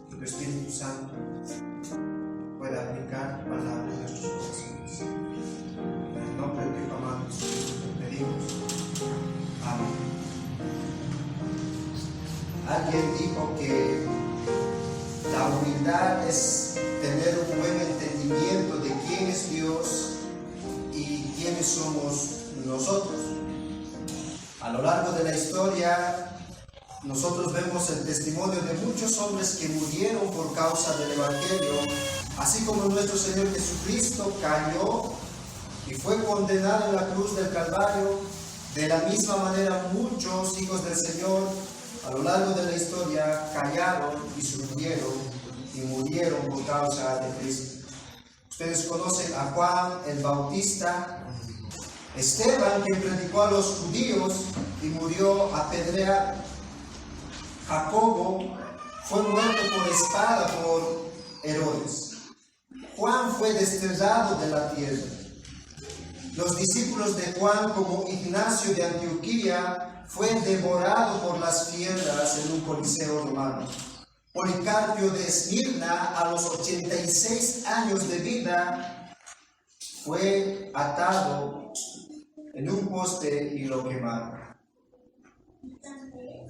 que el Espíritu Santo pueda aplicar palabras en nuestros corazones. En el nombre de Cristo amado, te pedimos. Amén. Alguien dijo que la humildad es tener un buen entendimiento de quién es Dios y quiénes somos nosotros. A lo largo de la historia, nosotros vemos el testimonio de muchos hombres que murieron por causa del Evangelio, así como nuestro Señor Jesucristo cayó y fue condenado en la cruz del Calvario. De la misma manera, muchos hijos del Señor a lo largo de la historia callaron y sufrieron y murieron por causa de Cristo. Ustedes conocen a Juan el Bautista, Esteban, que predicó a los judíos y murió apedreado. Jacobo fue muerto por espada por Herodes. Juan fue desterrado de la tierra. Los discípulos de Juan, como Ignacio de Antioquía, fue devorado por las fieras en un coliseo romano. Policarpio de Esmirna, a los 86 años de vida, fue atado en un poste y lo quemaron.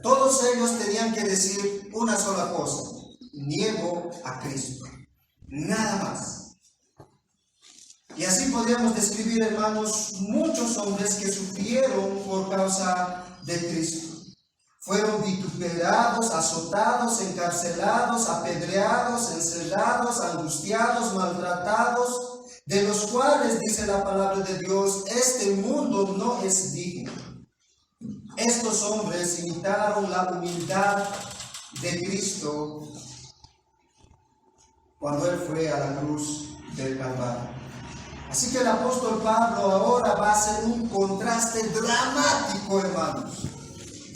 Todos ellos tenían que decir una sola cosa: niego a Cristo. Nada más. Y así podríamos describir, hermanos, muchos hombres que sufrieron por causa de Cristo. Fueron vituperados, azotados, encarcelados, apedreados, encerrados, angustiados, maltratados, de los cuales dice la palabra de Dios: este mundo no es digno. Estos hombres imitaron la humildad de Cristo cuando Él fue a la cruz del Calvario. Así que el apóstol Pablo ahora va a hacer un contraste dramático, hermanos,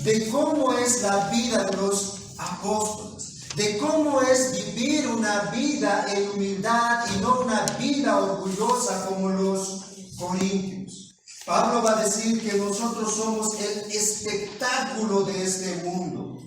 de cómo es la vida de los apóstoles, de cómo es vivir una vida en humildad y no una vida orgullosa como los corintios. Pablo va a decir que nosotros somos el espectáculo de este mundo.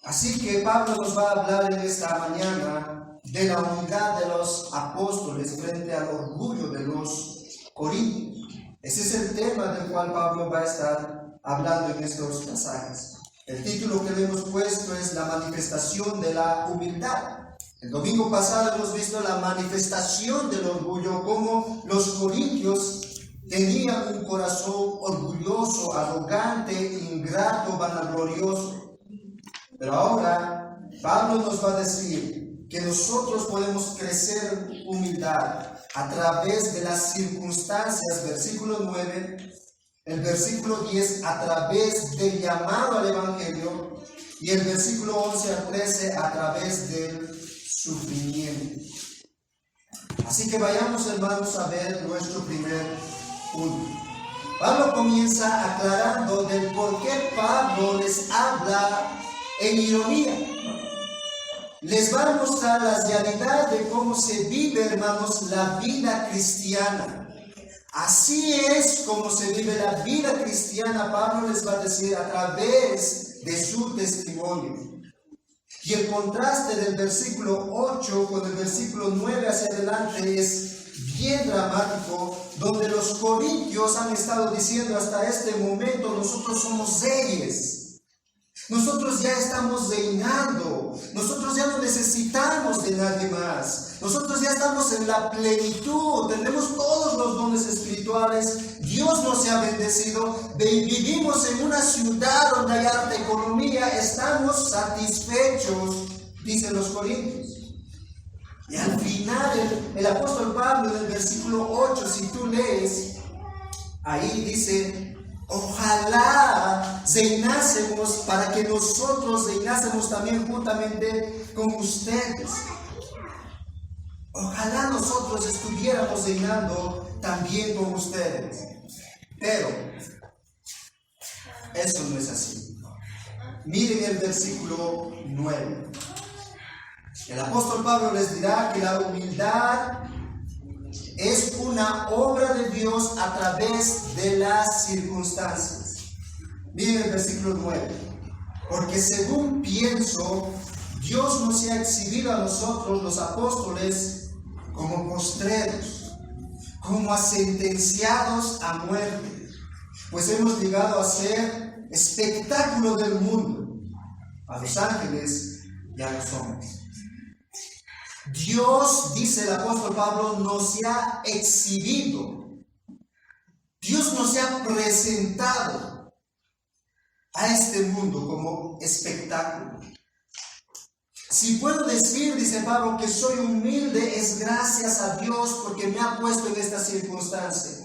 Así que Pablo nos va a hablar en esta mañana de la humildad de los apóstoles frente al orgullo de los corintios. Ese es el tema del cual Pablo va a estar hablando en estos pasajes. El título que le hemos puesto es la manifestación de la humildad. El domingo pasado hemos visto la manifestación del orgullo, cómo los corintios tenían un corazón orgulloso, arrogante, ingrato, vanaglorioso. Pero ahora Pablo nos va a decir que nosotros podemos crecer en humildad a través de las circunstancias, versículo 9, el versículo 10, a través del llamado al Evangelio, y el versículo 11 al 13, a través del sufrimiento. Así que vayamos, hermanos, a ver nuestro primer punto. Pablo comienza aclarando del por qué Pablo les habla en ironía. Les va a mostrar la realidad de cómo se vive, hermanos, la vida cristiana. Así es como se vive la vida cristiana. Pablo les va a decir a través de su testimonio. Y el contraste del versículo 8 con el versículo 9 hacia adelante es bien dramático, donde los corintios han estado diciendo hasta este momento: nosotros somos reyes. Nosotros ya estamos reinando, nosotros ya no necesitamos de nadie más, nosotros ya estamos en la plenitud, tenemos todos los dones espirituales, Dios nos ha bendecido, vivimos en una ciudad donde hay alta economía, estamos satisfechos, dicen los corintios. Y al final el apóstol Pablo en el versículo 8, si tú lees, ahí dice: ojalá reinásemos, para que nosotros reinásemos también juntamente con ustedes. Ojalá nosotros estuviéramos reinando también con ustedes. Pero eso no es así. Miren el versículo 9. El apóstol Pablo les dirá que la humildad es una obra de Dios a través de las circunstancias. Miren el versículo 9. Porque según pienso, Dios nos ha exhibido a nosotros, los apóstoles, como postreros, como a sentenciados a muerte, pues hemos llegado a ser espectáculo del mundo, a los ángeles y a los hombres. Dios, dice el apóstol Pablo, nos ha exhibido. Dios nos ha presentado a este mundo como espectáculo. Si puedo decir, dice Pablo, que soy humilde, es gracias a Dios porque me ha puesto en esta circunstancia.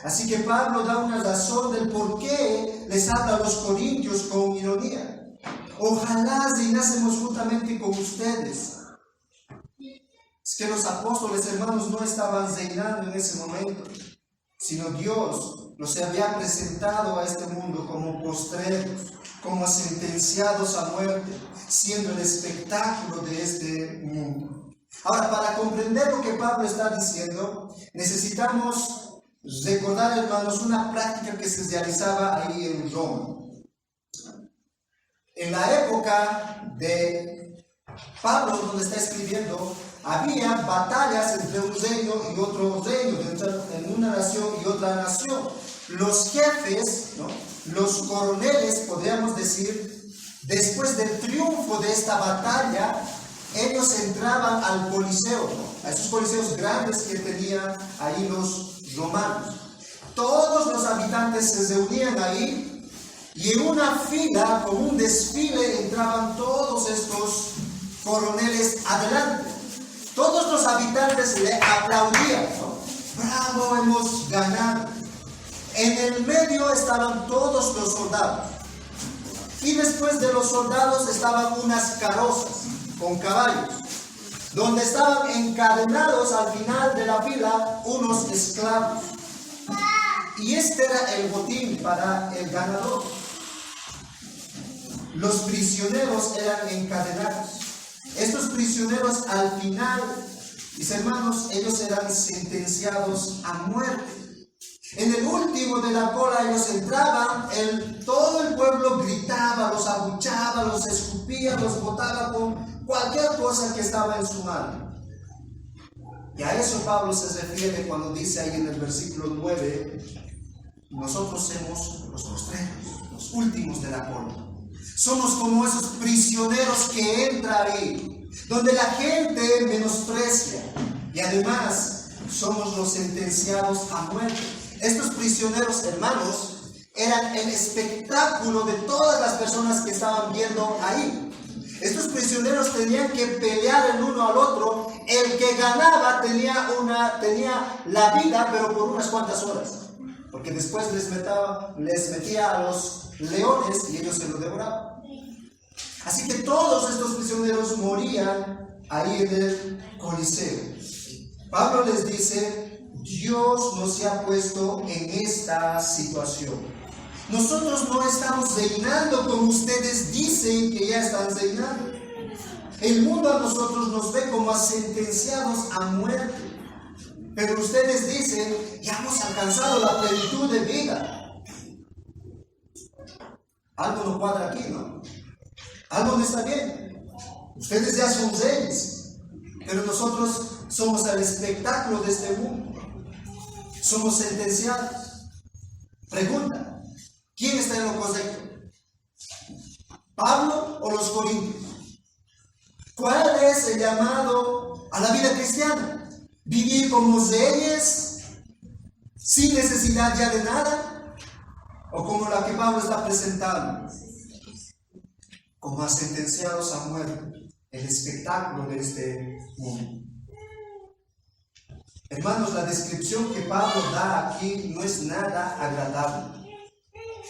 Así que Pablo da una razón del por qué les habla a los corintios con ironía. Ojalá reinásemos juntamente con ustedes. Es que los apóstoles, hermanos, no estaban reinando en ese momento, sino Dios los había presentado a este mundo como postreros, como sentenciados a muerte, siendo el espectáculo de este mundo. Ahora, para comprender lo que Pablo está diciendo, necesitamos recordar, hermanos, una práctica que se realizaba ahí en Roma. En la época de Pablo, donde está escribiendo, había batallas entre un reino y otro reino, entre una nación y otra nación. Los jefes, ¿no?, los coroneles, podríamos decir, después del triunfo de esta batalla, ellos entraban al coliseo, ¿no?, a esos coliseos grandes que tenían ahí los romanos. Todos los habitantes se reunían ahí y en una fila, como un desfile, entraban todos estos coroneles adelante. Todos los habitantes le aplaudían, ¿no? ¡Bravo, hemos ganado! En el medio estaban todos los soldados. Y después de los soldados estaban unas carrozas con caballos, donde estaban encadenados al final de la fila unos esclavos. Y este era el botín para el ganador. Los prisioneros eran encadenados. Estos prisioneros al final, mis hermanos, ellos eran sentenciados a muerte. En el último de la cola ellos entraban, todo el pueblo gritaba, los abuchaba, los escupía, los botaba con cualquier cosa que estaba en su mano. Y a eso Pablo se refiere cuando dice ahí en el versículo 9, nosotros somos los postreros, los últimos de la cola. Somos como esos prisioneros que entran ahí, donde la gente menosprecia, y además somos los sentenciados a muerte. Estos prisioneros, hermanos, eran el espectáculo de todas las personas que estaban viendo ahí. Estos prisioneros tenían que pelear el uno al otro. El que ganaba tenía la vida, pero por unas cuantas horas, porque después les metía a los leones y ellos se lo devoraban. Así que todos estos prisioneros morían ahí en el coliseo. Pablo les dice, Dios nos ha puesto en esta situación. Nosotros no estamos reinando como ustedes dicen que ya están reinando. El mundo a nosotros nos ve como a sentenciados a muerte. Pero ustedes dicen, ya hemos alcanzado la plenitud de vida. Algo no cuadra aquí, ¿no? Algo no está bien. Ustedes ya son reyes, pero nosotros somos el espectáculo de este mundo. Somos sentenciados. Pregunta, ¿quién está en lo correcto? ¿Pablo o los corintios? ¿Cuál es el llamado a la vida cristiana? ¿Vivir como reyes sin necesidad ya de nada? ¿O como la que Pablo está presentando? Como a sentenciados a muerte, el espectáculo de este mundo. Hermanos, la descripción que Pablo da aquí no es nada agradable.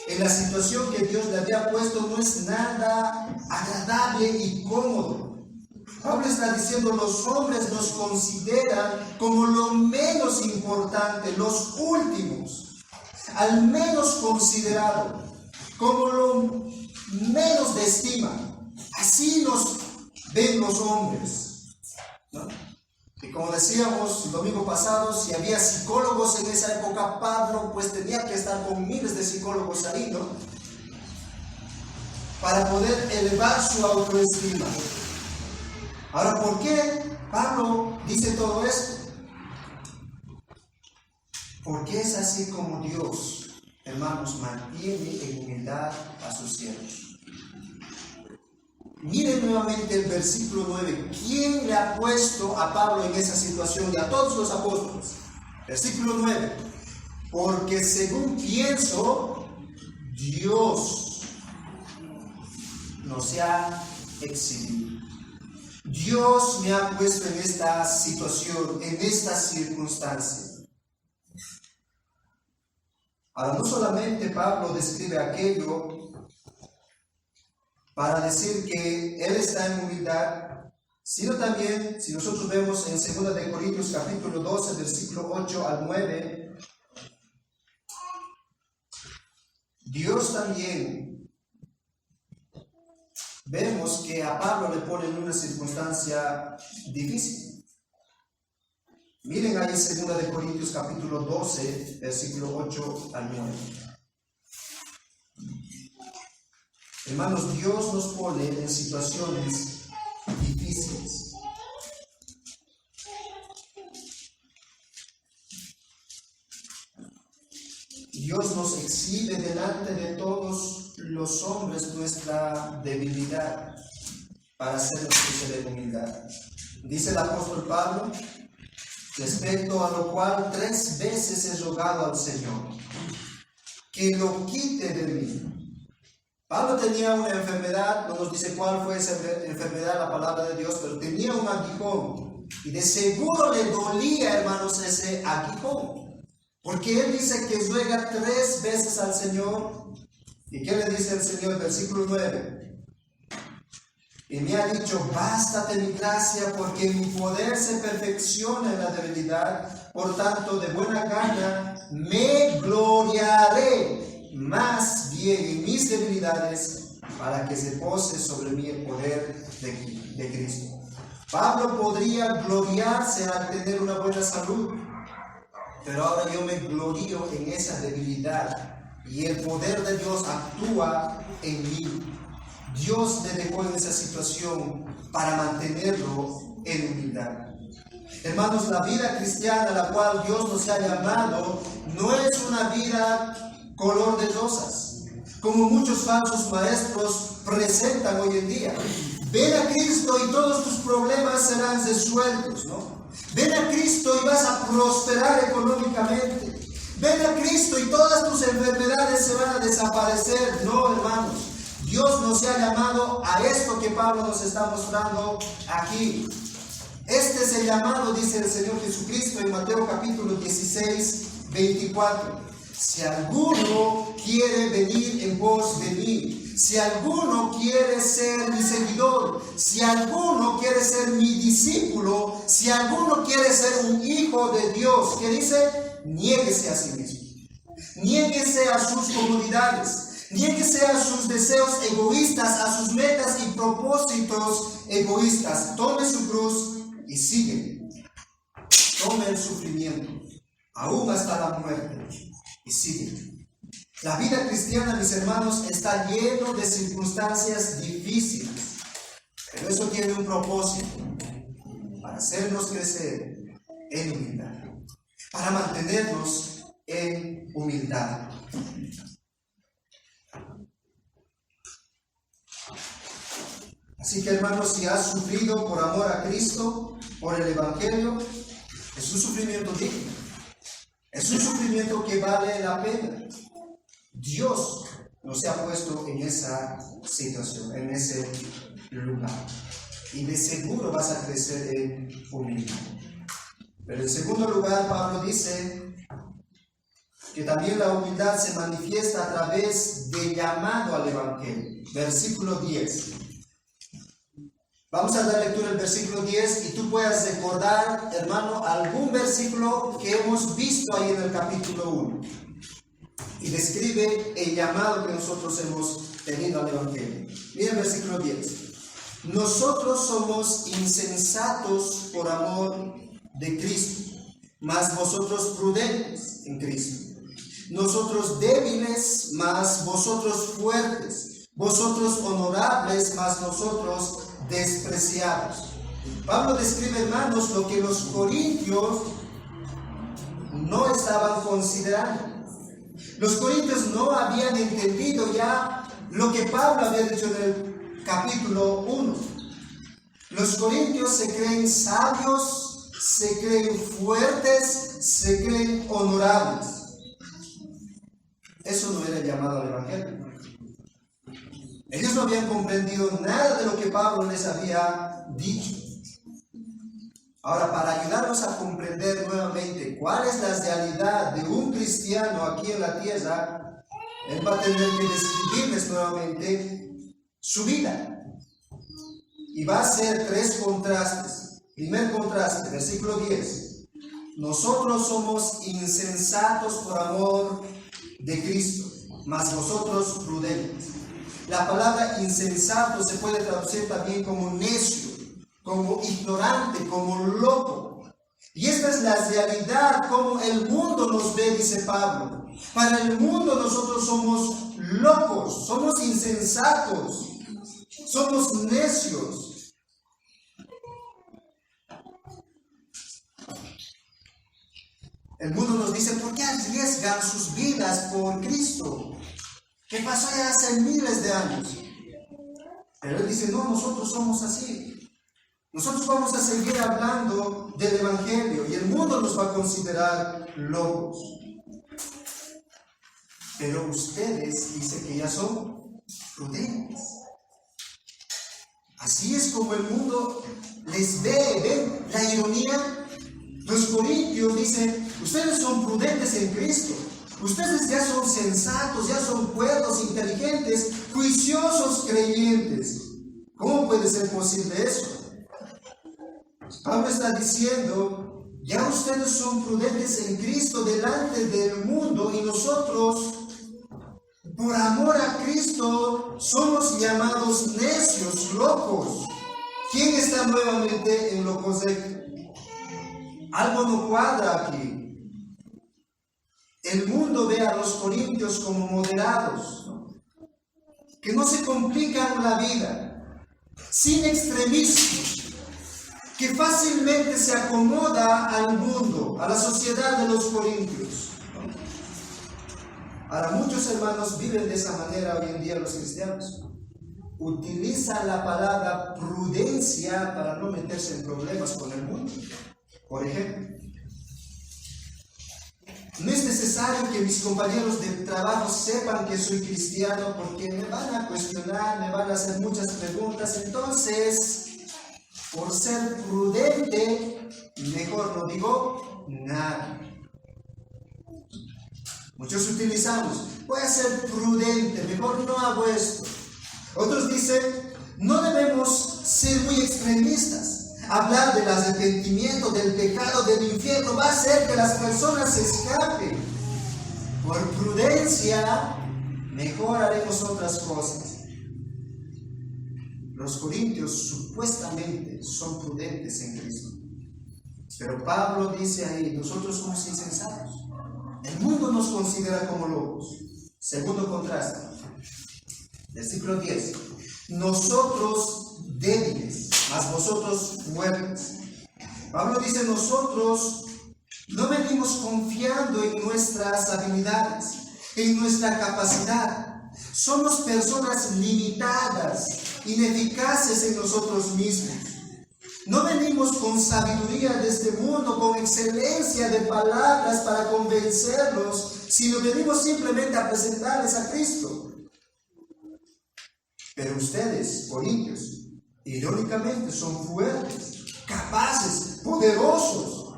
En la situación que Dios le había puesto no es nada agradable y cómodo. Pablo está diciendo, los hombres nos consideran como lo menos importante, los últimos, al menos considerado, como lo menos de estima. Así nos ven los hombres, ¿no? Y como decíamos el domingo pasado, si había psicólogos en esa época, Pablo pues tenía que estar con miles de psicólogos ahí, ¿no? para poder elevar su autoestima. Ahora, ¿por qué Pablo dice todo esto? Porque es así como Dios, hermanos, mantiene en humildad a sus siervos. Miren nuevamente el versículo 9. ¿Quién le ha puesto a Pablo en esa situación y a todos los apóstoles? Versículo 9. Porque según pienso, Dios nos ha exhibido. Dios me ha puesto en esta situación, en esta circunstancia. Ahora, no solamente Pablo describe aquello para decir que él está en humildad, sino también, si nosotros vemos en 2 de Corintios capítulo 12, versículo 8 al 9, Dios también, vemos que a Pablo le pone en una circunstancia difícil. Miren ahí 2 de Corintios capítulo 12, versículo 8 al 9. Hermanos, Dios nos pone en situaciones difíciles. Dios nos exhibe delante de todos los hombres nuestra debilidad para hacernos crecer en humildad. Dice el apóstol Pablo, respecto a lo cual 3 veces he rogado al Señor que lo quite de mí. Pablo tenía una enfermedad, no nos dice cuál fue esa enfermedad, la palabra de Dios, pero tenía un aguijón y de seguro le dolía, hermanos, ese aguijón, porque él dice que ruega 3 veces al Señor. ¿Y qué le dice el Señor? Versículo 9. Y me ha dicho, bástate mi gracia, porque mi poder se perfecciona en la debilidad. Por tanto, de buena gana me gloriaré más bien en mis debilidades, para que se pose sobre mí el poder de Cristo. Pablo podría gloriarse al tener una buena salud, pero ahora yo me glorío en esa debilidad y el poder de Dios actúa en mí. Dios le dejó en esa situación para mantenerlo en humildad. Hermanos, la vida cristiana a la cual Dios nos ha llamado no es una vida color de rosas, como muchos falsos maestros presentan hoy en día. Ven a Cristo y todos tus problemas serán resueltos, ¿no? Ven a Cristo y vas a prosperar económicamente. Ven a Cristo y todas tus enfermedades se van a desaparecer. No, hermanos. Dios nos ha llamado a esto que Pablo nos está mostrando aquí. Este es el llamado, dice el Señor Jesucristo en Mateo capítulo 16, 24. Si alguno quiere venir en pos de mí, si alguno quiere ser mi seguidor, si alguno quiere ser mi discípulo, si alguno quiere ser un hijo de Dios, ¿qué dice? Niéguese a sí mismo. Niéguese a sus comodidades, niéguese a sus deseos egoístas, a sus metas y propósitos egoístas. Tome su cruz y sigue. Tome el sufrimiento, aún hasta la muerte. Y sigue. La vida cristiana, mis hermanos, está lleno de circunstancias difíciles, pero eso tiene un propósito, para hacernos crecer en humildad, para mantenernos en humildad. Así que, hermanos, si has sufrido por amor a Cristo, por el Evangelio, es un sufrimiento digno. Es un sufrimiento que vale la pena. Dios nos ha puesto en esa situación, en ese lugar. Y de seguro vas a crecer en humildad. Pero en segundo lugar, Pablo dice que también la humildad se manifiesta a través de llamado al Evangelio. Versículo 10. Vamos a dar lectura al versículo 10 y tú puedas recordar, hermano, algún versículo que hemos visto ahí en el capítulo 1. Y describe el llamado que nosotros hemos tenido al Evangelio. Mira el versículo 10. Nosotros somos insensatos por amor de Cristo, mas vosotros prudentes en Cristo. Nosotros débiles, mas vosotros fuertes. vosotros honorables, mas nosotros despreciados. Pablo describe, hermanos, lo que los corintios no estaban considerando. Los corintios no habían entendido ya lo que Pablo había dicho en el capítulo 1. Los corintios se creen sabios, se creen fuertes, se creen honorables. Eso no era el llamado al Evangelio. Ellos no habían comprendido nada de lo que Pablo les había dicho. Ahora, para ayudarnos a comprender nuevamente cuál es la realidad de un cristiano aquí en la tierra, él va a tener que describirles nuevamente su vida. Y va a hacer tres contrastes. Primer contraste, versículo 10. Nosotros somos insensatos por amor de Cristo, mas vosotros prudentes. La palabra insensato se puede traducir también como necio, como ignorante, como loco. Y esta es la realidad como el mundo nos ve, dice Pablo. Para el mundo nosotros somos locos, somos insensatos, somos necios. El mundo nos dice, ¿por qué arriesgan sus vidas por Cristo? ¿Qué pasó ya hace miles de años? Pero él dice, no, nosotros somos así. Nosotros vamos a seguir hablando del Evangelio y el mundo nos va a considerar locos. Pero ustedes dicen que ya son prudentes. Así es como el mundo les ve. ¿Ven la ironía? Los corintios dicen, ustedes son prudentes en Cristo. Ustedes ya son sensatos, ya son cuerdos, inteligentes, juiciosos creyentes. ¿Cómo puede ser posible eso? Pablo está diciendo, ya ustedes son prudentes en Cristo delante del mundo y nosotros, por amor a Cristo, somos llamados necios, locos. ¿Quién está nuevamente en lo correcto? Algo no cuadra aquí. El mundo ve a los corintios como moderados, ¿no? Que no se complican la vida, sin extremismos, que fácilmente se acomoda al mundo, a la sociedad de los corintios. Ahora, muchos hermanos viven de esa manera hoy en día los cristianos. Utilizan la palabra prudencia para no meterse en problemas con el mundo. Por ejemplo, no es necesario que mis compañeros de trabajo sepan que soy cristiano porque me van a cuestionar, me van a hacer muchas preguntas. Entonces, por ser prudente, mejor no digo nada. Muchos utilizamos, voy a ser prudente, mejor no hago esto. Otros dicen, no debemos ser muy extremistas. Hablar del arrepentimiento, del pecado, del infierno va a hacer que las personas se escapen. Por prudencia, mejor haremos otras cosas. Los corintios supuestamente son prudentes en Cristo. Pero Pablo dice ahí, nosotros somos insensatos. El mundo nos considera como locos. Segundo contraste. Versículo 10. Nosotros débiles, mas vosotros fuertes. Pablo dice, nosotros no venimos confiando en nuestras habilidades, en nuestra capacidad. Somos personas limitadas, ineficaces en nosotros mismos. No venimos con sabiduría de este mundo, con excelencia de palabras para convencerlos, sino venimos simplemente a presentarles a Cristo. Pero ustedes, corintios, irónicamente son fuertes, capaces, poderosos.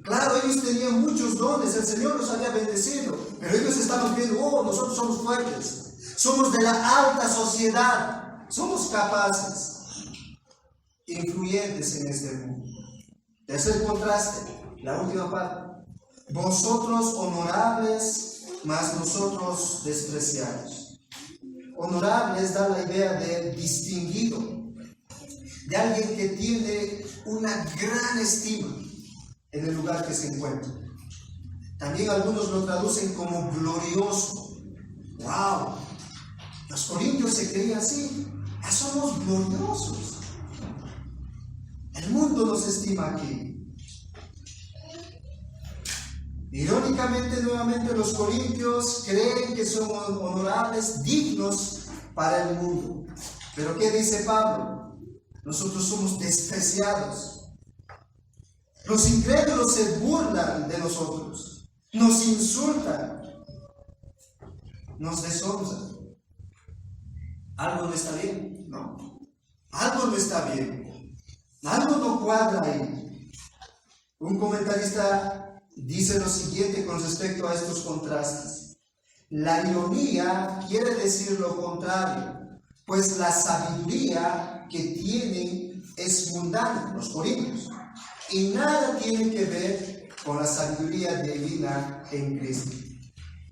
Claro, ellos tenían muchos dones, el Señor los había bendecido, pero ellos estaban viendo, oh, nosotros somos fuertes, somos de la alta sociedad, somos capaces, influyentes en este mundo. Tercer contraste, la última parte. Vosotros honorables, mas nosotros despreciados. Honorables da la idea de distinguido, de alguien que tiene una gran estima en el lugar que se encuentra. También algunos lo traducen como glorioso. ¡Wow! Los corintios se creían así. Ya somos gloriosos. El mundo nos estima aquí. Irónicamente, nuevamente, los corintios creen que son honorables, dignos para el mundo. Pero ¿qué dice Pablo? Nosotros somos despreciados. Los incrédulos se burlan de nosotros, nos insultan, nos deshonran. Algo no está bien, ¿no? Algo no está bien. Algo no cuadra ahí. Un comentarista dice lo siguiente con respecto a estos contrastes. La ironía quiere decir lo contrario, pues la sabiduría que tienen es mundana, los corintios, y nada tiene que ver con la sabiduría divina en Cristo.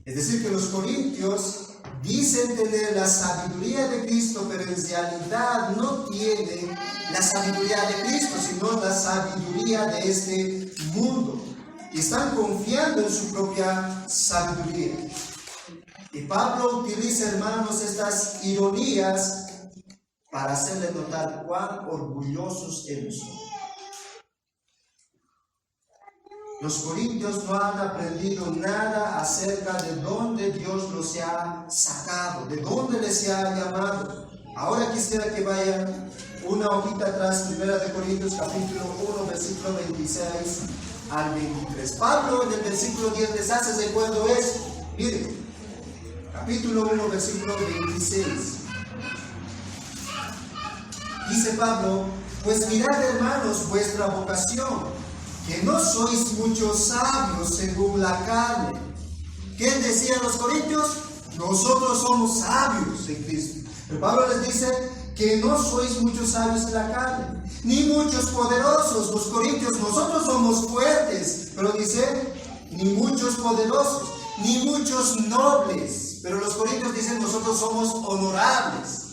Es decir, que los corintios dicen tener la sabiduría de Cristo, pero en realidad no tienen la sabiduría de Cristo, sino la sabiduría de este mundo. Y están confiando en su propia sabiduría. Y Pablo utiliza, hermanos, estas ironías para hacerle notar cuán orgullosos ellos son. Los corintios no han aprendido nada acerca de dónde Dios los ha sacado, de dónde les ha llamado. Ahora quisiera que vayan una hojita atrás, 1 Corintios capítulo 1, versículo 26 al 23. Pablo en el versículo 10 les hace recuerdo eso. Miren, capítulo 1, versículo 26. Dice Pablo: pues mirad, hermanos, vuestra vocación, que no sois muchos sabios según la carne. ¿Qué decían los corintios? Nosotros somos sabios en Cristo. Pero Pablo les dice que no sois muchos sabios en la carne, ni muchos poderosos. Los corintios, nosotros somos fuertes, pero dice, ni muchos poderosos, ni muchos nobles. Pero los corintios dicen, nosotros somos honorables.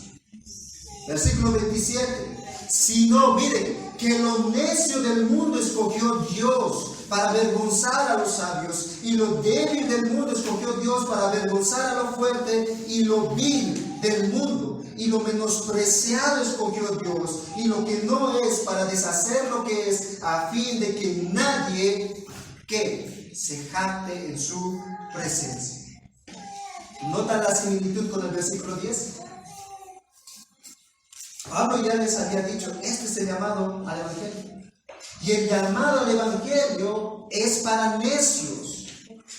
Versículo 27. Sino, miren, que lo necio del mundo escogió Dios para avergonzar a los sabios, y lo débil del mundo escogió Dios para avergonzar a lo fuerte, y lo vil del mundo y lo menospreciado escogió Dios, y lo que no es, para deshacer lo que es, a fin de que nadie que se jacte en su presencia. ¿Notan la similitud con el versículo 10? Pablo ya les había dicho, este es el llamado al Evangelio. Y el llamado al Evangelio es para necios,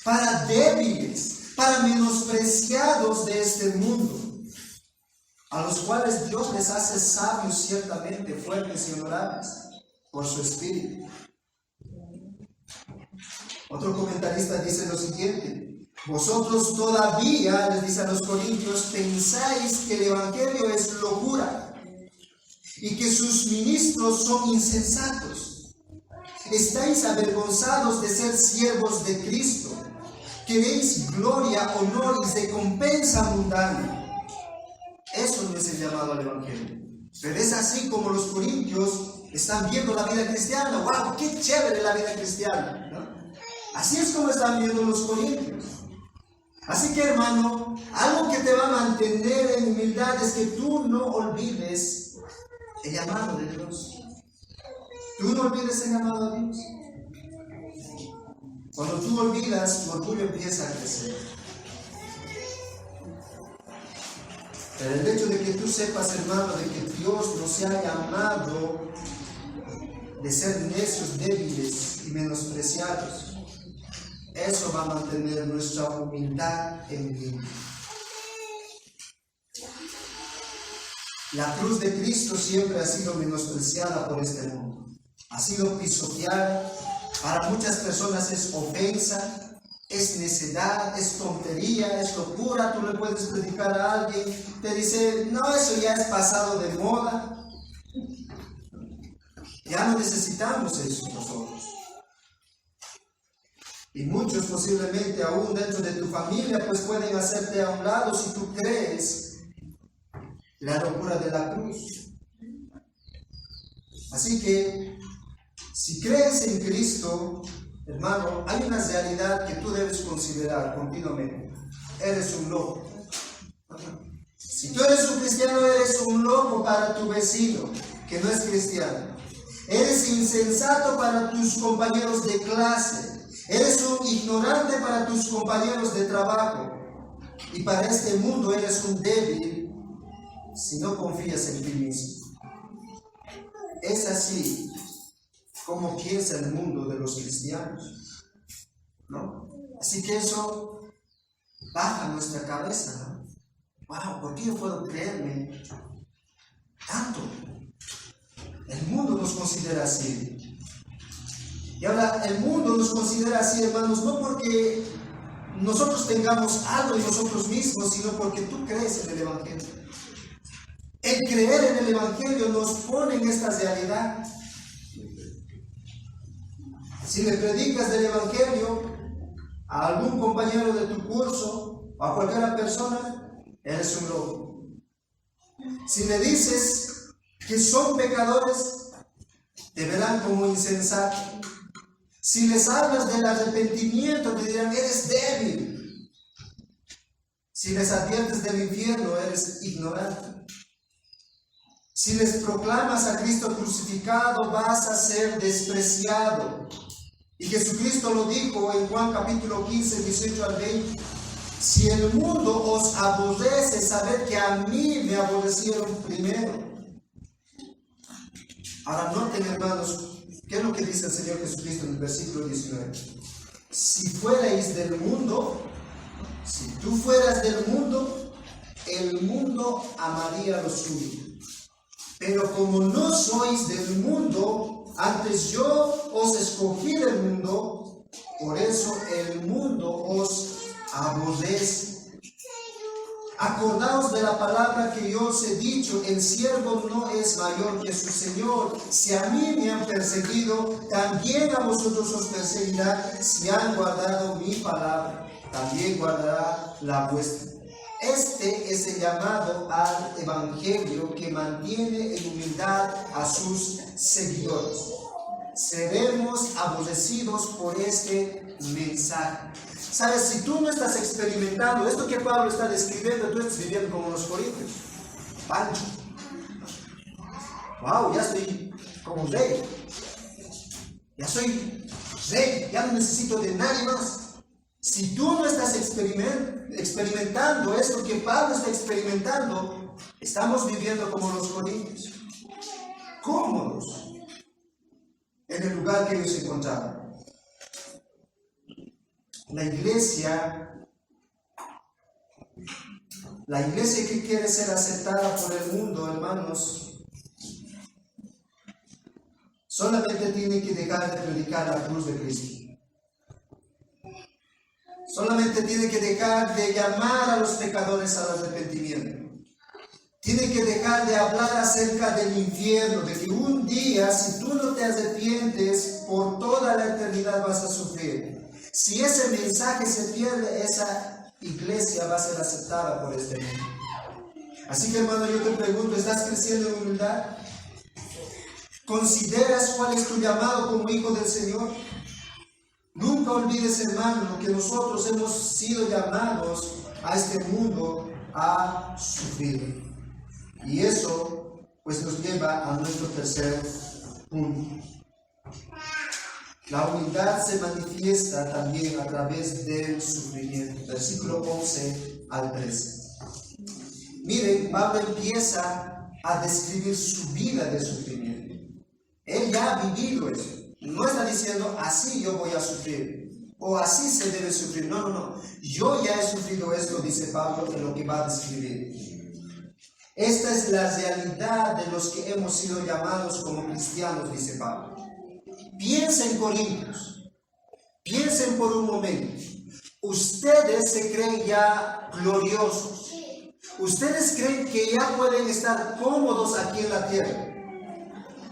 para débiles, para menospreciados de este mundo, a los cuales Dios les hace sabios ciertamente, fuertes y honorables por su Espíritu. Otro comentarista dice lo siguiente: vosotros todavía, les dice a los corintios, pensáis que el Evangelio es locura y que sus ministros son insensatos. Estáis avergonzados de ser siervos de Cristo. Queréis gloria, honor y recompensa mundana. Eso no es el llamado al Evangelio. Pero es así como los corintios están viendo la vida cristiana. ¡Wow! ¡Qué chévere la vida cristiana! ¿No? Así es como están viendo los corintios. Así que, hermano, algo que te va a mantener en humildad es que tú no olvides el llamado de Dios. Tú no olvides el llamado a Dios. Cuando tú olvidas, tu orgullo empieza a crecer. Pero el hecho de que tú sepas, hermano, de que Dios nos ha llamado de ser necios, débiles y menospreciados, eso va a mantener nuestra humildad en vida. La cruz de Cristo siempre ha sido menospreciada por este mundo. Ha sido pisoteada. Para muchas personas es ofensa, es necedad, es tontería, es locura. Tú le puedes predicar a alguien, te dice, no, eso ya es pasado de moda. Ya no necesitamos eso nosotros. Y muchos posiblemente aún dentro de tu familia pues pueden hacerte a un lado si tú crees la locura de la cruz. Así que si crees en Cristo, hermano, hay una realidad que tú debes considerar continuamente. Eres un loco. Si tú eres un cristiano, eres un loco para tu vecino, que no es cristiano. Eres insensato para tus compañeros de clase. Eres un ignorante para tus compañeros de trabajo. Y para este mundo eres un débil si no confías en ti mismo. Es así como piensa el mundo de los cristianos, ¿no? Así que eso baja nuestra cabeza, ¿no? Wow, ¿por qué yo puedo creerme tanto? El mundo nos considera así. Y ahora, el mundo nos considera así, hermanos, no porque nosotros tengamos algo en nosotros mismos, sino porque tú crees en el Evangelio. El creer en el Evangelio nos pone en esta realidad. Si le predicas del Evangelio a algún compañero de tu curso o a cualquier persona, eres un loco. Si le dices que son pecadores, te verán como insensato. Si les hablas del arrepentimiento, te dirán, eres débil. Si les adviertes del infierno, eres ignorante. Si les proclamas a Cristo crucificado, vas a ser despreciado. Y Jesucristo lo dijo en Juan capítulo 15, 18 al 20. Si el mundo os aborrece, sabed que a mí me aborrecieron primero. Ahora noten, hermanos, ¿qué es lo que dice el Señor Jesucristo en el versículo 19? Si fuerais del mundo, si tú fueras del mundo, el mundo amaría lo suyo. Pero como no sois del mundo, antes yo os escogí del mundo, por eso el mundo os aborrece. Acordaos de la palabra que yo os he dicho, el siervo no es mayor que su Señor. Si a mí me han perseguido, también a vosotros os perseguirá. Si han guardado mi palabra, también guardará la vuestra. Este es el llamado al Evangelio que mantiene en humildad a sus seguidores. Seremos aborrecidos por este mensaje. Sabes, si tú no estás experimentando esto que Pablo está describiendo, tú estás viviendo como los corintios. Pancho. Wow, ya estoy como rey. Ya soy rey, ya no necesito de nadie más. Si tú no estás experimentando esto que Pablo está experimentando, estamos viviendo como los corintios, cómodos en el lugar que ellos se encontraban. La iglesia que quiere ser aceptada por el mundo, hermanos, solamente tiene que dejar de predicar la cruz de Cristo. Solamente tiene que dejar de llamar a los pecadores al arrepentimiento. Tiene que dejar de hablar acerca del infierno, de que un día, si tú no te arrepientes, por toda la eternidad vas a sufrir. Si ese mensaje se pierde, esa iglesia va a ser aceptada por este mundo. Así que, hermano, yo te pregunto, ¿estás creciendo en humildad? ¿Consideras cuál es tu llamado como hijo del Señor? Nunca olvides, hermano, que nosotros hemos sido llamados a este mundo a sufrir. Y eso, pues, nos lleva a nuestro tercer punto. La humildad se manifiesta también a través del sufrimiento. Versículo 11 al 13. Miren, Pablo empieza a describir su vida de sufrimiento. Él ya ha vivido eso. No está diciendo, así yo voy a sufrir, o así se debe sufrir. No. Yo ya he sufrido esto, dice Pablo, en lo que va a describir. Esta es la realidad de los que hemos sido llamados como cristianos, dice Pablo. Piensen, Corintios, piensen por un momento. Ustedes se creen ya gloriosos. Ustedes creen que ya pueden estar cómodos aquí en la tierra.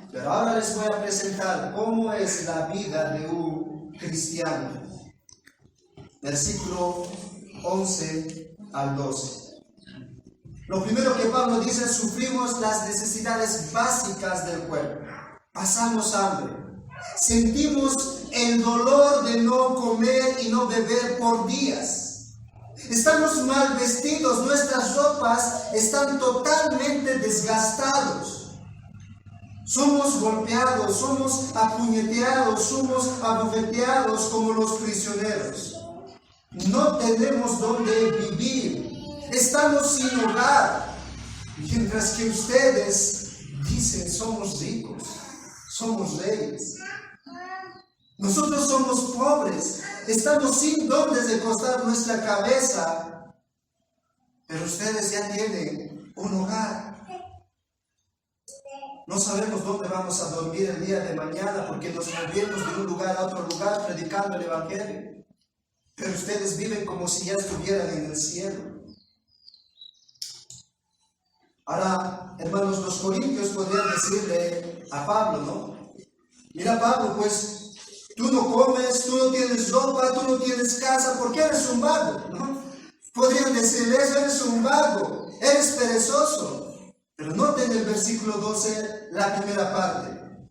Pero ahora les voy a presentar cómo es la vida de un cristiano. Versículo 11 al 12. Lo primero que Pablo dice es: sufrimos las necesidades básicas del cuerpo. Pasamos hambre. Sentimos el dolor de no comer y no beber por días. Estamos mal vestidos, nuestras ropas están totalmente desgastados. Somos golpeados, somos apuñeteados, somos abofeteados como los prisioneros. No tenemos dónde vivir. Estamos sin hogar. Mientras que ustedes dicen somos ricos, somos reyes. Nosotros somos pobres, estamos sin dónde recostar nuestra cabeza, pero ustedes ya tienen un hogar. No sabemos dónde vamos a dormir el día de mañana porque nos movemos de un lugar a otro lugar predicando el Evangelio, pero ustedes viven como si ya estuvieran en el cielo. Ahora, hermanos, los corintios podrían decirle a Pablo, ¿no? Mira, Pablo, pues tú no comes, tú no tienes ropa, tú no tienes casa, porque eres un vago, ¿no? Podrían decirle eso, eres un vago, eres perezoso. Pero noten el versículo 12, la primera parte.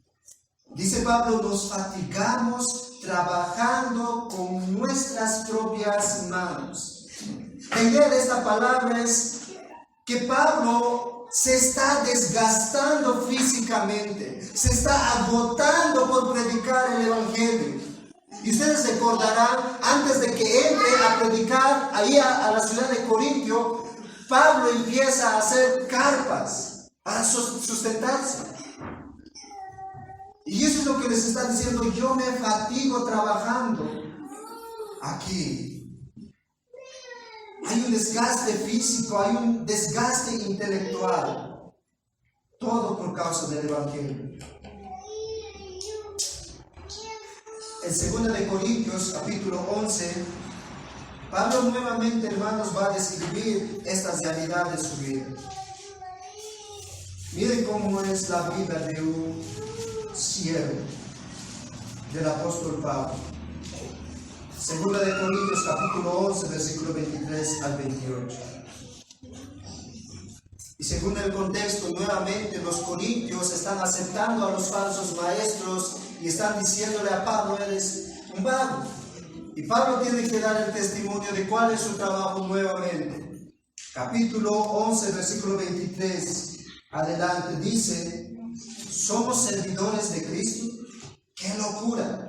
Dice Pablo, nos fatigamos trabajando con nuestras propias manos. La idea de esta palabra es que Pablo se está desgastando físicamente, se está agotando por predicar el Evangelio. Y ustedes recordarán, antes de que entre a predicar ahí a la ciudad de Corintio, Pablo empieza a hacer carpas para sustentarse. Y eso es lo que les está diciendo, yo me fatigo trabajando aquí. Hay un desgaste físico, hay un desgaste intelectual. Todo por causa del Evangelio. En 2 de Corintios, capítulo 11, Pablo nuevamente, hermanos, va a describir estas realidades de su vida. Miren cómo es la vida de un siervo del apóstol Pablo. 2 de Corintios capítulo 11, versículo 23 al 28. Y según el contexto, nuevamente los corintios están aceptando a los falsos maestros y están diciéndole a Pablo, eres un vago. Y Pablo tiene que dar el testimonio de cuál es su trabajo nuevamente. Capítulo 11, versículo 23, adelante, dice, ¿somos servidores de Cristo? ¡Qué locura!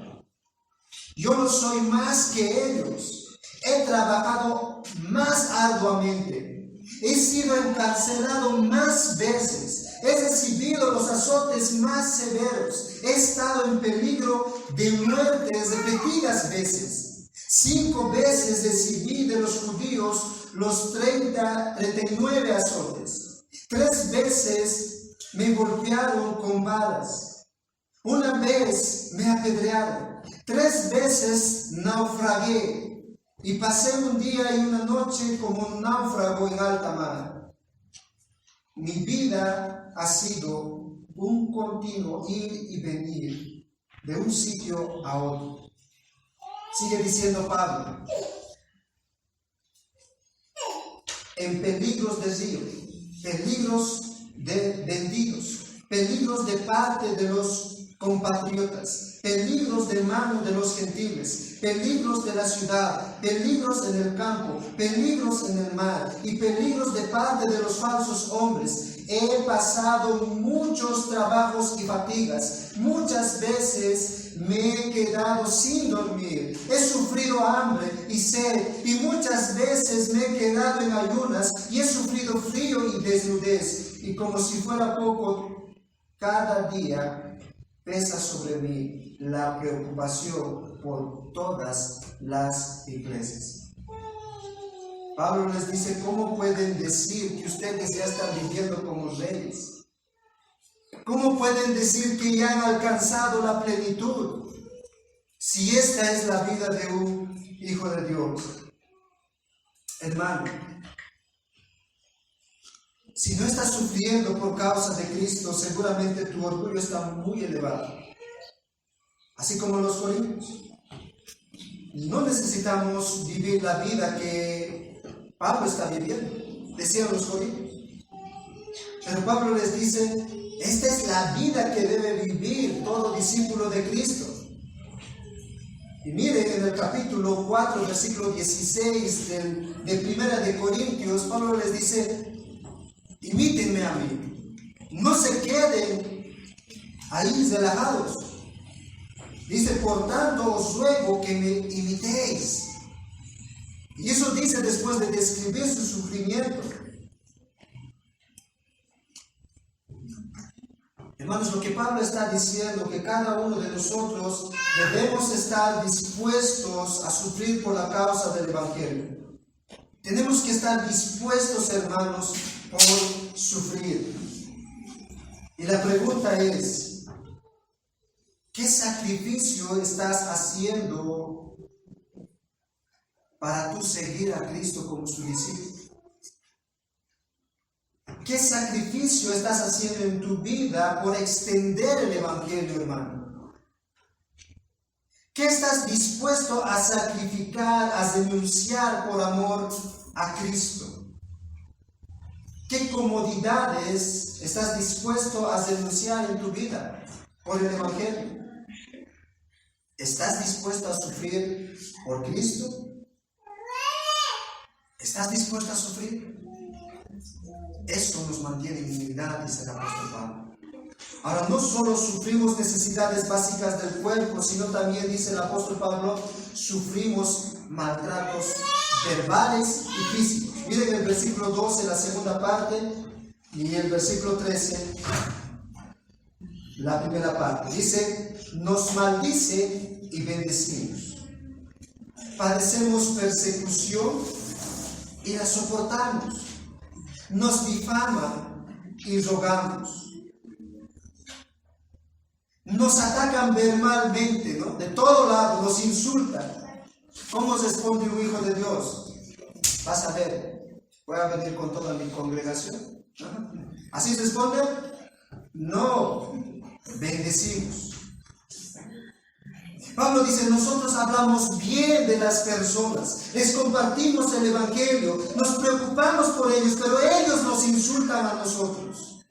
Yo no soy más que ellos. He trabajado más arduamente. He sido encarcelado más veces. He recibido los azotes más severos. He estado en peligro de muerte repetidas veces. 5 veces recibí de los judíos los 39 azotes. 3 veces me golpearon con balas. 1 vez me apedrearon. 3 veces naufragué y pasé un día y una noche como un náufrago en alta mar. Mi vida ha sido un continuo ir y venir de un sitio a otro. Sigue diciendo Pablo, en peligros de río, peligros de vendidos, peligros de parte de los compatriotas, peligros de mano de los gentiles, peligros de la ciudad, peligros en el campo, peligros en el mar y peligros de parte de los falsos hombres. He pasado muchos trabajos y fatigas. Muchas veces me he quedado sin dormir. He sufrido hambre y sed y muchas veces me he quedado en ayunas y he sufrido frío y desnudez. Y como si fuera poco, cada día pesa sobre mí la preocupación por todas las iglesias. Pablo les dice, ¿cómo pueden decir que ustedes ya están viviendo como reyes? ¿Cómo pueden decir que ya han alcanzado la plenitud? Si esta es la vida de un hijo de Dios. Hermano, si no estás sufriendo por causa de Cristo, seguramente tu orgullo está muy elevado. Así como los corintios. No necesitamos vivir la vida que Pablo está viviendo, decían los corintios. Pero Pablo les dice, esta es la vida que debe vivir todo discípulo de Cristo. Y miren en el capítulo 4, versículo 16 de Primera de Corintios, Pablo les dice, imítenme a mí, no se queden ahí relajados. Dice, por tanto os ruego que me imitéis. Y eso dice después de describir su sufrimiento. Hermanos, lo que Pablo está diciendo, que cada uno de nosotros debemos estar dispuestos a sufrir por la causa del Evangelio. Tenemos que estar dispuestos, hermanos, por sufrir. Y la pregunta es, ¿qué sacrificio estás haciendo para tú seguir a Cristo como su discípulo? ¿Qué sacrificio estás haciendo en tu vida por extender el Evangelio, hermano? ¿Qué estás dispuesto a sacrificar, a denunciar por amor a Cristo? ¿Qué comodidades estás dispuesto a denunciar en tu vida por el Evangelio? ¿Estás dispuesto a sufrir por Cristo? ¿Estás dispuesto a sufrir? Eso nos mantiene en unidad, dice el apóstol Pablo. Ahora, no solo sufrimos necesidades básicas del cuerpo, sino también, dice el apóstol Pablo, sufrimos maltratos verbales y físicos. Miren el versículo 12, la segunda parte, y el versículo 13, la primera parte. Dice, nos maldice y bendecimos. Padecemos persecución y la soportamos. Nos difaman y rogamos. Nos atacan verbalmente, ¿no? De todo lado, nos insultan. ¿Cómo responde un hijo de Dios? Vas a ver, voy a venir con toda mi congregación. ¿No? ¿Así responde? No, bendecimos. Pablo dice, nosotros hablamos bien de las personas, les compartimos el Evangelio, nos preocupamos por ellos, pero ellos nos insultan a nosotros.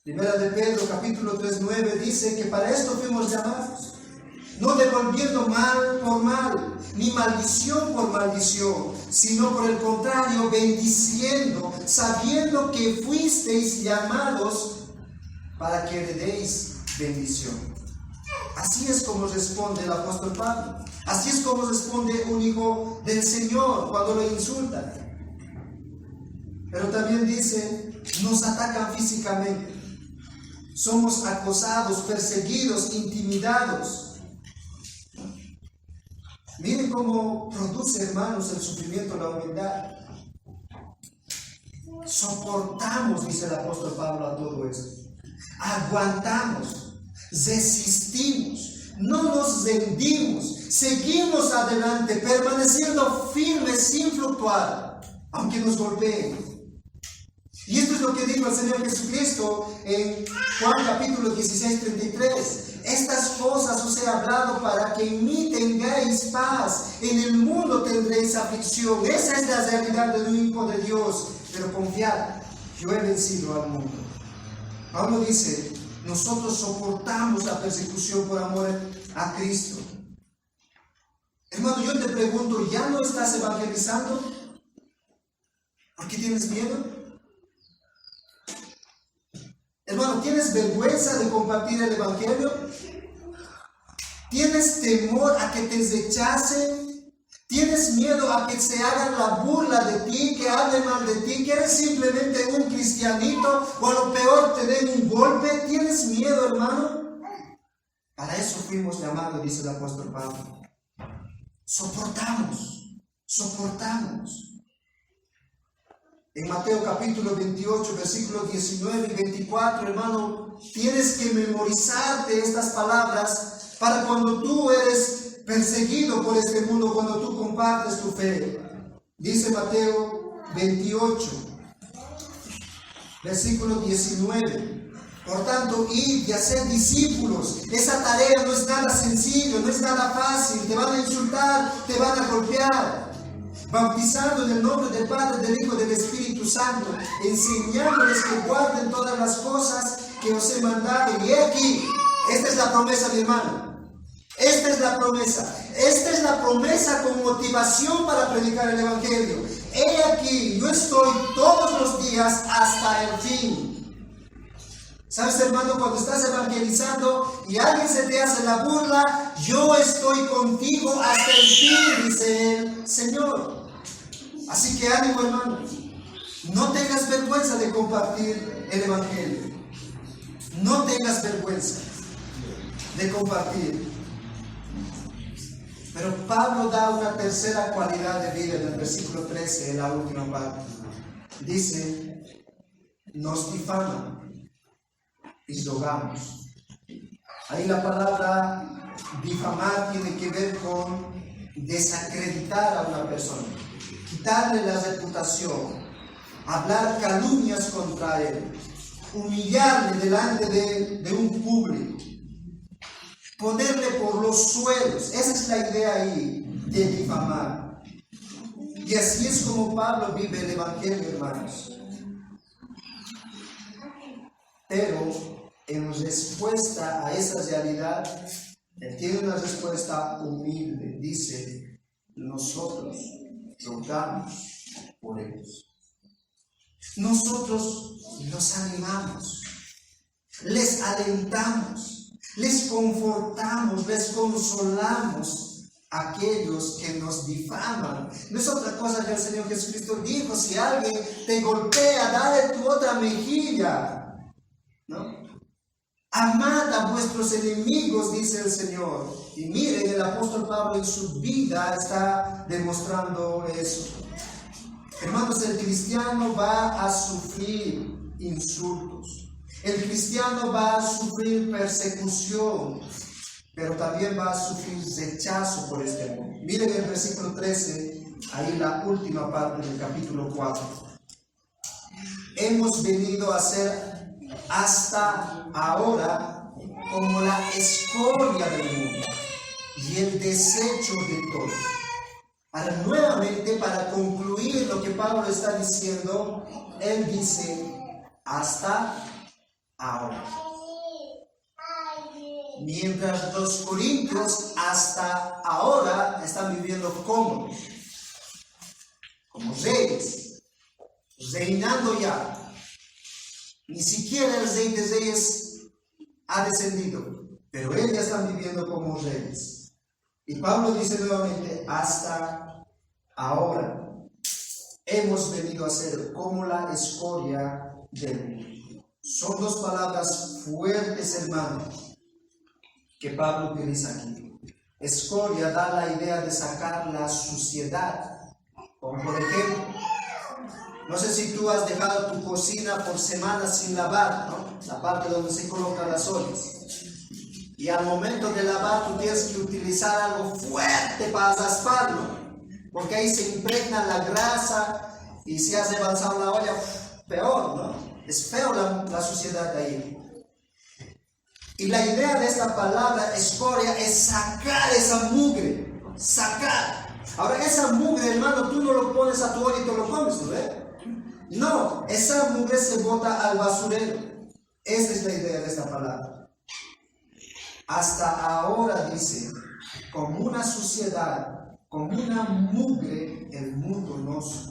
Primera de Pedro, capítulo 3:9, dice que para esto fuimos llamados, no devolviendo mal por mal, ni maldición por maldición, sino por el contrario, bendiciendo, sabiendo que fuisteis llamados para que heredéis bendición. Así es como responde el apóstol Pablo. Así es como responde un hijo del Señor cuando lo insultan. Pero también dice, nos atacan físicamente. Somos acosados, perseguidos, intimidados. Miren cómo produce, hermanos, el sufrimiento, la humildad. Soportamos, dice el apóstol Pablo, a todo esto. Aguantamos. Resistimos, no nos rendimos, seguimos adelante, permaneciendo firmes sin fluctuar, aunque nos golpeen. Y esto es lo que dijo el Señor Jesucristo en Juan capítulo 16:33. Estas cosas os he hablado para que en mí tengáis paz. En el mundo tendréis aflicción. Esa es la realidad de un hijo de Dios. Pero confiad, yo he vencido al mundo. Pablo dice, nosotros soportamos la persecución por amor a Cristo. Hermano, yo te pregunto, ¿ya no estás evangelizando? ¿Por qué tienes miedo? Hermano, ¿tienes vergüenza de compartir el Evangelio? ¿Tienes temor a que te rechacen? ¿Tienes miedo a que se hagan la burla de ti, que hablen mal de ti, que eres simplemente un cristianito o a lo peor te den un golpe? ¿Tienes miedo, hermano? Para eso fuimos llamados, dice el apóstol Pablo. Soportamos. En Mateo capítulo 28, versículos 19 y 24, hermano, tienes que memorizarte estas palabras para cuando tú eres perseguido por este mundo, cuando tú compartes tu fe. Dice Mateo 28, versículo 19. Por tanto, id y haced discípulos. Esa tarea no es nada sencillo, no es nada fácil. Te van a insultar, te van a golpear. Bautizando en el nombre del Padre, del Hijo y del Espíritu Santo, enseñándoles que guarden todas las cosas que os he mandado. Y he aquí, esta es la promesa, mi hermano. Esta es la promesa. Esta es la promesa con motivación para predicar el Evangelio. He aquí, yo estoy todos los días hasta el fin. ¿Sabes, hermano? Cuando estás evangelizando y alguien se te hace la burla, yo estoy contigo hasta el fin, dice el Señor. Así que ánimo, hermano. No tengas vergüenza de compartir el Evangelio. No tengas vergüenza de compartir. Pero Pablo da una tercera cualidad de vida en el versículo 13, en la última parte. Dice, nos difaman y rogamos. Ahí la palabra difamar tiene que ver con desacreditar a una persona, quitarle la reputación, hablar calumnias contra él, humillarle delante de un público, ponerle por los suelos. Esa es la idea ahí de difamar. Y así es como Pablo vive el Evangelio, hermanos. Pero en respuesta a esa realidad, él tiene una respuesta humilde. Dice, nosotros rogamos por ellos. Nosotros los animamos, les alentamos, les confortamos, les consolamos a aquellos que nos difaman. No es otra cosa que el Señor Jesucristo dijo: si alguien te golpea, dale tu otra mejilla, ¿no? Amad a vuestros enemigos, dice el Señor. Y miren, el apóstol Pablo en su vida está demostrando eso. Hermanos, el cristiano va a sufrir insultos. El cristiano va a sufrir persecución, pero también va a sufrir rechazo por este mundo. Miren el versículo 13, ahí la última parte del capítulo 4. Hemos venido a ser hasta ahora como la escoria del mundo y el desecho de todos. Ahora, nuevamente, para concluir lo que Pablo está diciendo, él dice, hasta ahora. Mientras los corintios hasta ahora están viviendo cómodos, como reyes, reinando ya. Ni siquiera el rey de reyes ha descendido, pero ellos ya están viviendo como reyes. Y Pablo dice nuevamente, hasta ahora hemos venido a ser como la escoria del mundo. Son dos palabras fuertes, hermanos, que Pablo utiliza aquí. Escoria da la idea de sacar la suciedad. Como por ejemplo, no sé si tú has dejado tu cocina por semanas sin lavar, ¿no? La parte donde se colocan las ollas. Y al momento de lavar tú tienes que utilizar algo fuerte para rasparlo, porque ahí se impregna la grasa y si has rebalsado la olla, peor, ¿no? Es feo la suciedad de ahí. Y la idea de esta palabra escoria es sacar esa mugre, sacar. Ahora esa mugre, hermano, tú no lo pones a tu olla y te lo comes, ¿no ves? No, esa mugre se bota al basurero. Esa es la idea de esta palabra. Hasta ahora, dice, como una suciedad, como una mugre, el mundo nos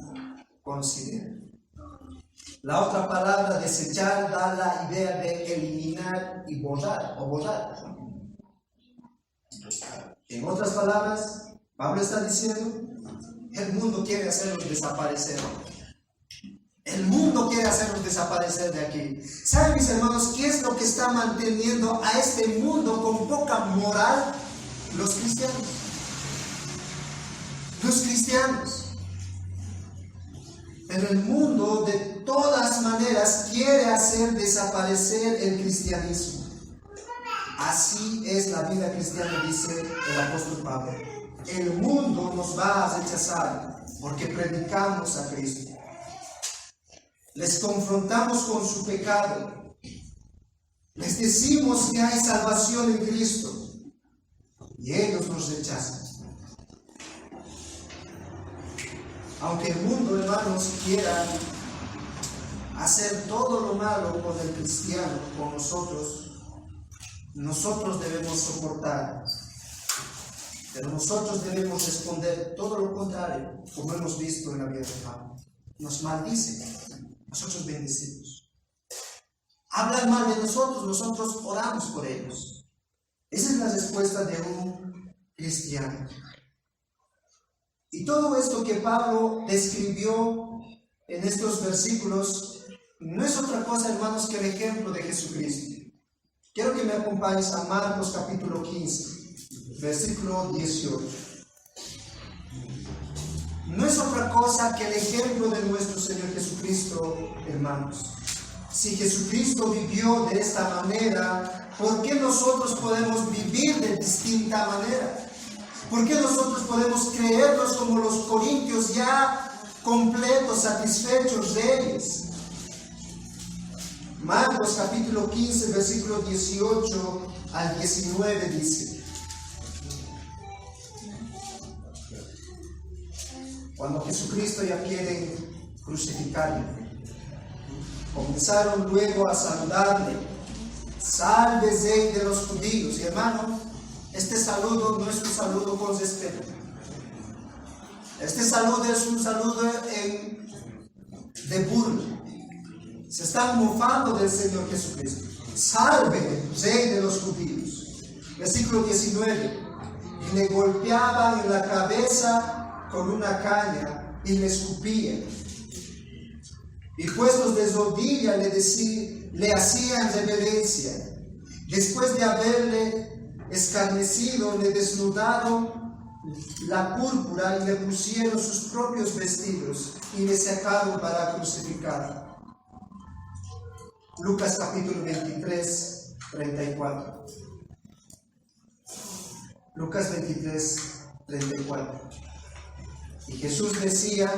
considera. La otra palabra, desechar, da la idea de eliminar y borrar, o borrar. En otras palabras, Pablo está diciendo, el mundo quiere hacernos desaparecer. El mundo quiere hacernos desaparecer de aquí. ¿Saben, mis hermanos, qué es lo que está manteniendo a este mundo con poca moral? Los cristianos. Los cristianos. Pero el mundo de todas maneras quiere hacer desaparecer el cristianismo. Así es la vida cristiana, dice el apóstol Pablo. El mundo nos va a rechazar porque predicamos a Cristo. Les confrontamos con su pecado. Les decimos que hay salvación en Cristo. Y ellos nos rechazan. Aunque el mundo, hermanos, quiera hacer todo lo malo con el cristiano, con nosotros debemos soportar. Pero nosotros debemos responder todo lo contrario, como hemos visto en la vida de Pablo. Nos maldicen, nosotros bendecimos. Hablan mal de nosotros, nosotros oramos por ellos. Esa es la respuesta de un cristiano. Y todo esto que Pablo describió en estos versículos no es otra cosa, hermanos, que el ejemplo de Jesucristo. Quiero que me acompañes a Marcos capítulo 15, versículo 18. No es otra cosa que el ejemplo de nuestro Señor Jesucristo, hermanos. Si Jesucristo vivió de esta manera, ¿por qué nosotros podemos vivir de distinta manera? ¿Por qué nosotros podemos creernos como los corintios ya completos, satisfechos de ellos? Marcos capítulo 15, versículo 18 al 19 dice: cuando Jesucristo ya quieren crucificarle, comenzaron luego a saludarle: salve Rey de los judíos. Y hermano, este saludo no es un saludo con respeto. Este saludo es un saludo de burla. Se están mofando del Señor Jesucristo. Salve Rey de los judíos. Versículo 19. Y le golpeaban en la cabeza con una caña y le escupían. Y puestos de rodillas le hacían reverencia. Después de haberle escarnecido, le desnudaron la púrpura y le pusieron sus propios vestidos y le sacaron para crucificarlo. Lucas capítulo 23, 34. Lucas 23, 34. Y Jesús decía: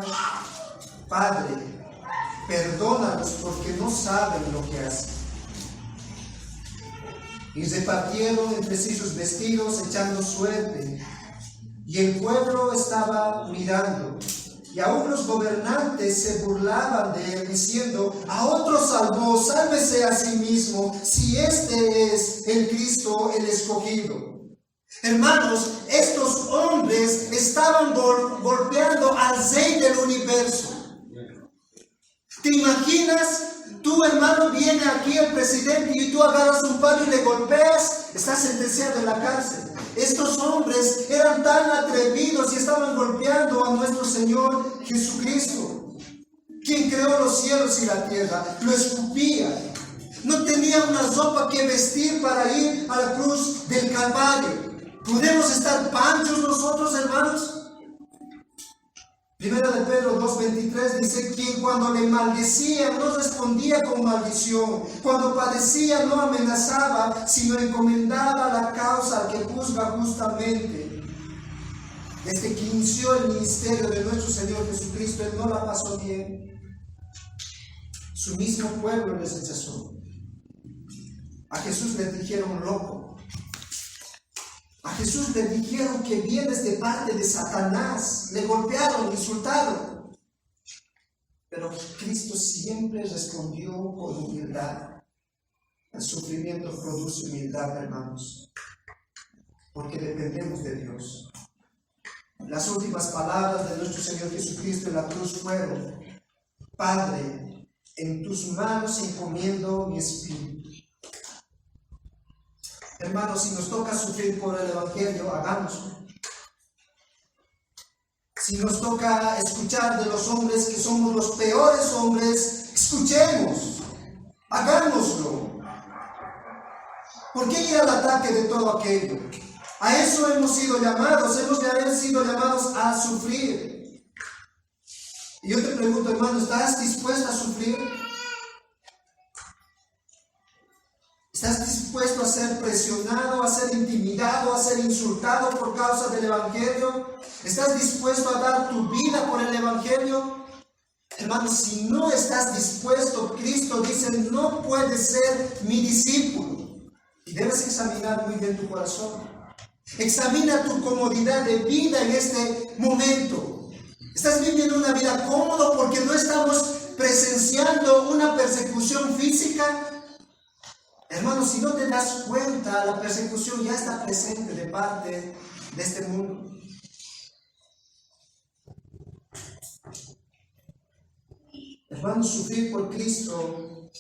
Padre, perdónalos porque no saben lo que hacen. Y repartieron entre sí sus vestidos, echando suerte. Y el pueblo estaba mirando. Y aún los gobernantes se burlaban de él, diciendo: a otro salvó, sálvese a sí mismo, si este es el Cristo, el escogido. Hermanos, estos hombres estaban golpeando al Rey del universo. ¿Te imaginas? Tú, hermano, viene aquí el presidente y tú agarras un palo y le golpeas, estás sentenciado en la cárcel. Estos hombres eran tan atrevidos y estaban golpeando a nuestro Señor Jesucristo, quien creó los cielos y la tierra. Lo escupían. No tenía una ropa que vestir para ir a la cruz del Calvario. ¿Podemos estar panchos nosotros, hermanos? Primera de Pedro 2:23 dice: quien cuando le maldecía no respondía con maldición, cuando padecía no amenazaba, sino encomendaba la causa al que juzga justamente. Desde que inició el ministerio de nuestro Señor Jesucristo, Él no la pasó bien. Su mismo pueblo le rechazó. A Jesús le dijeron loco. A Jesús le dijeron que vienes de parte de Satanás. Le golpearon, insultaron. Pero Cristo siempre respondió con humildad. El sufrimiento produce humildad, hermanos, porque dependemos de Dios. Las últimas palabras de nuestro Señor Jesucristo en la cruz fueron: Padre, en tus manos encomiendo mi espíritu. Hermanos, si nos toca sufrir por el Evangelio, hagámoslo. Si nos toca escuchar de los hombres que somos los peores hombres, escuchemos, hagámoslo. ¿Por qué ir al ataque de todo aquello? A eso hemos sido llamados, sido llamados a sufrir. Y yo te pregunto, hermano, ¿estás dispuesto a sufrir? ¿Estás dispuesto a ser presionado, a ser intimidado, a ser insultado por causa del Evangelio? ¿Estás dispuesto a dar tu vida por el Evangelio? Hermanos, si no estás dispuesto, Cristo dice: no puedes ser mi discípulo. Y debes examinar muy bien tu corazón. Examina tu comodidad de vida en este momento. ¿Estás viviendo una vida cómoda porque no estamos presenciando una persecución física? Hermanos, si no te das cuenta, la persecución ya está presente de parte de este mundo. Hermanos, sufrir por Cristo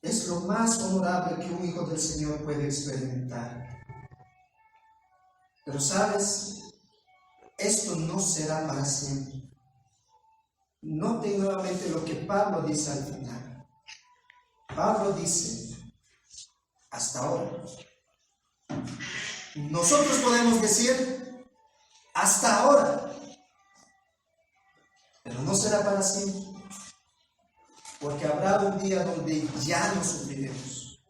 es lo más honorable que un hijo del Señor puede experimentar. Pero sabes, esto no será para siempre. Noten nuevamente lo que Pablo dice al final. Pablo dice, hasta ahora. Nosotros podemos decir, hasta ahora. Pero no será para siempre. Porque habrá un día donde ya no sufriremos.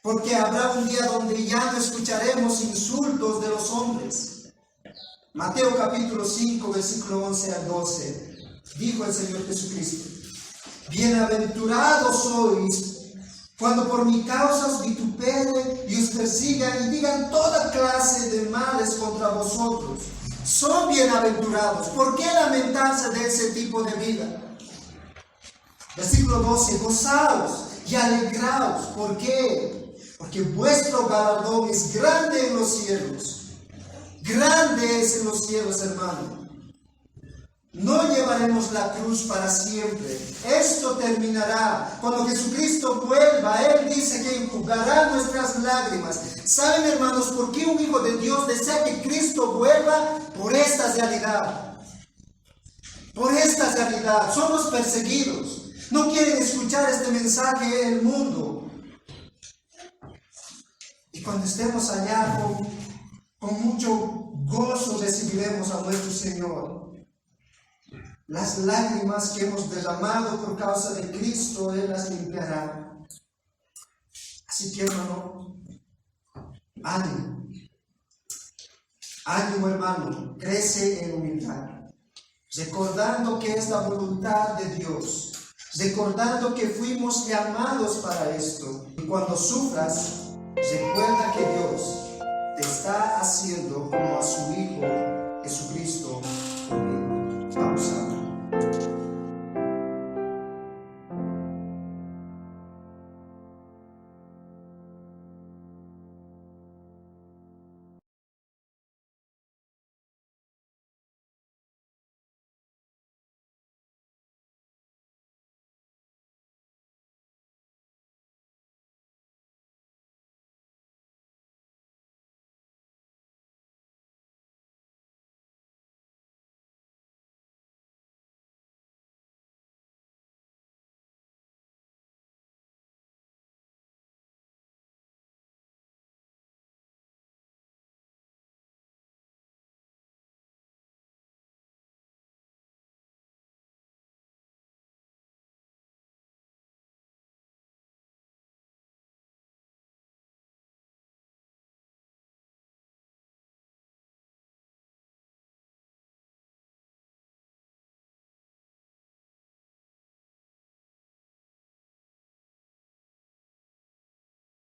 Porque habrá un día donde ya no escucharemos insultos de los hombres. Mateo capítulo 5, versículo 11 al 12. Dijo el Señor Jesucristo: bienaventurados sois cuando por mi causa os vituperen y os persigan y digan toda clase de males contra vosotros. Son bienaventurados. ¿Por qué lamentarse de ese tipo de vida? Versículo 12. Gozaos y alegraos. ¿Por qué? Porque vuestro galardón es grande en los cielos. Grande es en los cielos, hermano. No llevaremos la cruz para siempre. Esto terminará. Cuando Jesucristo vuelva, Él dice que enjugará nuestras lágrimas. ¿Saben, hermanos, por qué un hijo de Dios desea que Cristo vuelva? Por esta realidad. Por esta realidad. Somos perseguidos. No quieren escuchar este mensaje en el mundo. Y cuando estemos allá, con mucho gozo recibiremos a nuestro Señor. Las lágrimas que hemos derramado por causa de Cristo, Él las limpiará. Así que, hermano, ánimo. Ánimo, hermano, crece en humildad. Recordando que es la voluntad de Dios. Recordando que fuimos llamados para esto. Y cuando sufras, recuerda que Dios te está haciendo como a su Hijo Jesucristo. Vamos a